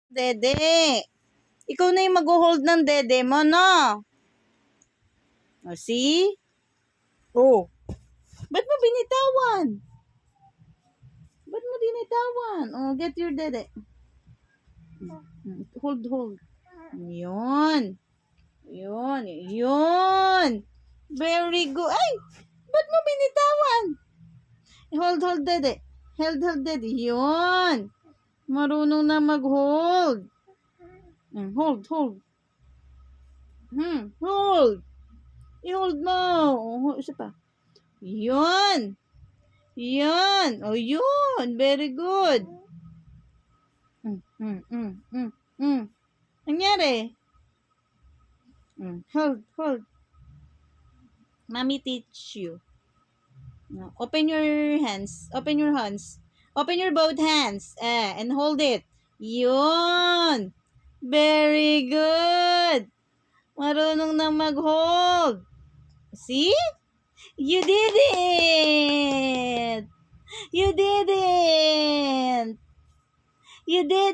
Dede. Ikaw na yung mag-hold ng dede mo, no? O, see? Oh. Ba't mo binitawan? Ba't mo binitawan? Oh, get your dede. Hold. Yun. Yun. Very good. Ay! Ba't mo binitawan? Hold, dede. Hold, dede. Yun. Marunong na mag-hold. Hold. Hold. I-hold mo. Isa pa. Yun. O, yun. Very good. Nangyari? Hold. Mommy teach you. Open your hands. Open your both hands. And hold it. Yun. Very good. Marunong na mag-hold. See? You did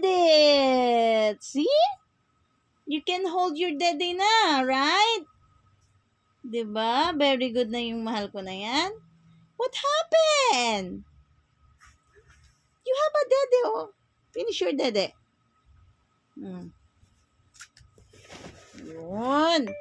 it. See? You can hold your daddy na, right? Diba? Very good na yung mahal ko na yan. What happened? You have a daddy, oh. Finish your daddy. Yun.